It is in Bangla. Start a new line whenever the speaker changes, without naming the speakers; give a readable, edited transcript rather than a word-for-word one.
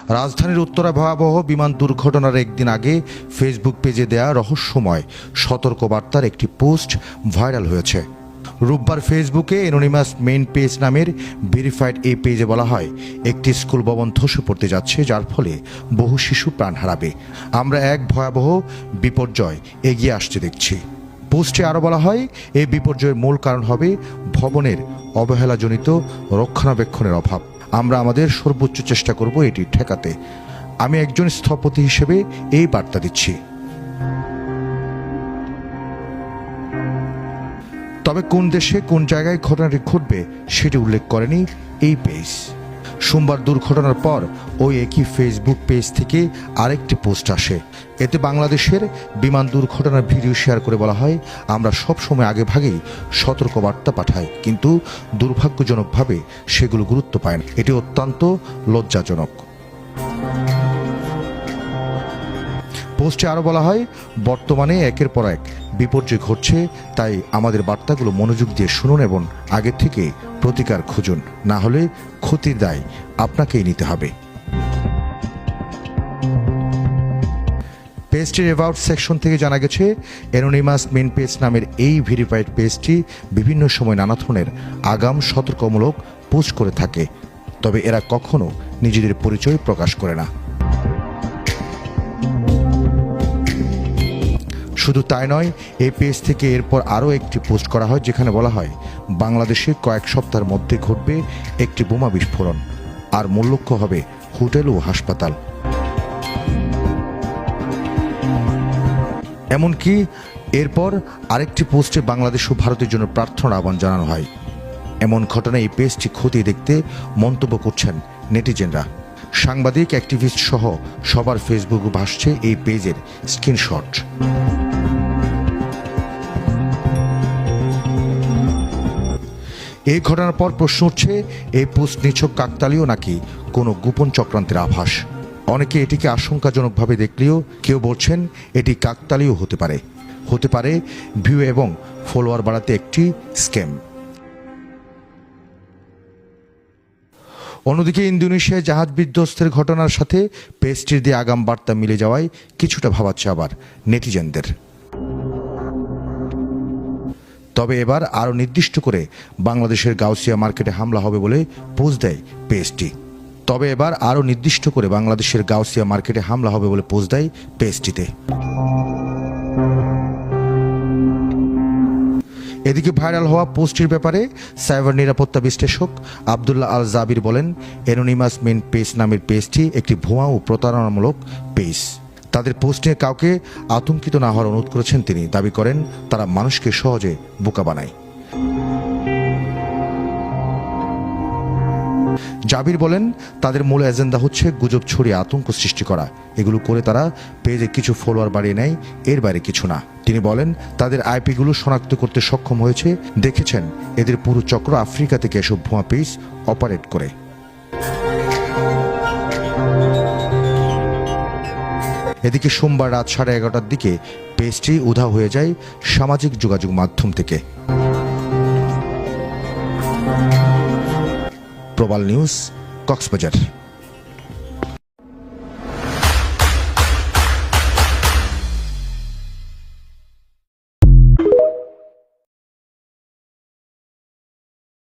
রাজধানীর উত্তরা ভয়াবহ বিমান দুর্ঘটনার একদিন আগে ফেসবুক পেজে দেয়া রহস্যময় সতর্কবার্তার একটি পোস্ট ভাইরাল হয়েছে। রোববার ফেসবুকে অ্যানোনিমাস মেইন পেজ নামের ভেরিফাইড এই পেজে বলা হয়, একটি স্কুল ভবন ধসে পড়তে যাচ্ছে, যার ফলে বহু শিশু প্রাণ হারাবে। আমরা এক ভয়াবহ বিপর্যয় এগিয়ে আসতে দেখছি। পোস্টে আরও বলা হয়, এই বিপর্যয়ের মূল কারণ হবে ভবনের অবহেলাজনিত রক্ষণাবেক্ষণের অভাব। আমরা আমাদের সর্বোচ্চ চেষ্টা করব এটি ঠেকাতে। আমি একজন স্থপতি হিসেবে এই বার্তা দিচ্ছি। তবে কোন দেশে কোন জায়গায় ঘটনাটি ঘটবে সেটি উল্লেখ করেনি এই পেজ। সোমবার দুর্ঘটনার পর ওই একই ফেসবুক পেজ থেকে আরেকটি পোস্ট আসে। এতে বাংলাদেশের বিমান দুর্ঘটনার ভিডিও শেয়ার করে বলা হয়, আমরা সব সময় আগে ভাগেই সতর্কবার্তা পাঠাই, কিন্তু দুর্ভাগ্যজনকভাবে সেগুলো গুরুত্ব পায় না। এটি অত্যন্ত লজ্জাজনক। পোস্টে আরও বলা হয়, বর্তমানে একের পর এক বিপর্যয় ঘটছে, তাই আমাদের বার্তাগুলো মনোযোগ দিয়ে শুনুন এবং আগে থেকে প্রতিকার খুঁজুন, না হলে ক্ষতির দায় আপনাকেই নিতে হবে। পেজটির অ্যাবাউট সেকশন থেকে জানা গেছে, অ্যানোনিমাস মেইন পেজ নামের এই ভেরিফাইড পেজটি বিভিন্ন সময় নানা ধরনের আগাম সতর্কমূলক পোস্ট করে থাকে, তবে এরা কখনো নিজেদের পরিচয় প্রকাশ করে না। শুধু তাই নয়, এই পেজ থেকে এরপর আরও একটি পোস্ট করা হয়, যেখানে বলা হয়, বাংলাদেশে কয়েক সপ্তাহের মধ্যে ঘটবে একটি বোমা বিস্ফোরণ, আর মূল লক্ষ্য হবে হোটেল ও হাসপাতাল। এমনকি এরপর আরেকটি পোস্টে বাংলাদেশ ও ভারতের জন্য প্রার্থনার আহ্বান জানানো হয়। এমন ঘটনায় এই পেজটি খতিয়ে দেখতে মন্তব্য করছেন নেটিজেনরা। সাংবাদিক, অ্যাক্টিভিস্ট সহ সবার ফেসবুকে ভাসছে এই পেজের স্ক্রিনশট। এই ঘটনার পর প্রশ্ন উঠছে, এই পোস্ট নিছক কাকতালীয় নাকি কোনো গোপন চক্রান্তের আভাস? অনেকে এটিকে আশঙ্কাজনকভাবে দেখলেও কেউ বলছেন এটি কাকতালীয় হতে পারে ভিউ এবং ফলোয়ার বাড়াতে একটি স্ক্যাম। অন্যদিকে ইন্দোনেশিয়ায় জাহাজ বিধ্বস্তের ঘটনার সাথে পেজটির দিয়ে আগাম বার্তা মিলে যাওয়ায় কিছুটা ভাবাচ্ছে আবার নেটিজেনদের। তবে এবার আরও নির্দিষ্ট করে বাংলাদেশের গাউসিয়া মার্কেটে হামলা হবে বলে পোস্ট দেয় পেজটিতে। এদিকে ভাইরাল হওয়া পোস্টটির ব্যাপারে সাইবার নিরাপত্তা বিশ্লেষক আব্দুল্লাহ আল জাবির বলেন, অ্যানোনিমাস মেইন পেজ নামের পেজটি একটি ভুয়া ও প্রতারণামূলক পেজ। তাদের পোস্ট নিয়ে কাউকে আতঙ্কিত না হওয়ার অনুরোধ করেছেন তিনি। দাবি করেন, তারা মানুষকে সহজে বোকা বানায়। জাবির বলেন, তাদের মূল এজেন্ডা হচ্ছে গুজব ছড়িয়ে আতঙ্ক সৃষ্টি করা। এগুলো করে তারা পেজে কিছু ফলোয়ার বাড়িয়ে নেয়, এর বাইরে কিছু না। তিনি বলেন, তাদের আইপিগুলো শনাক্ত করতে সক্ষম হয়েছে। দেখেছেন, এদের পুরো চক্র আফ্রিকা থেকে এসব ভুয়া পেজ অপারেট করে। এদিকে সোমবার রাত 11:30টার দিকে পেজটি উধাও হয়ে যায় সামাজিক যোগাযোগ মাধ্যম থেকে। প্রবাল নিউজ, কক্সবাজার।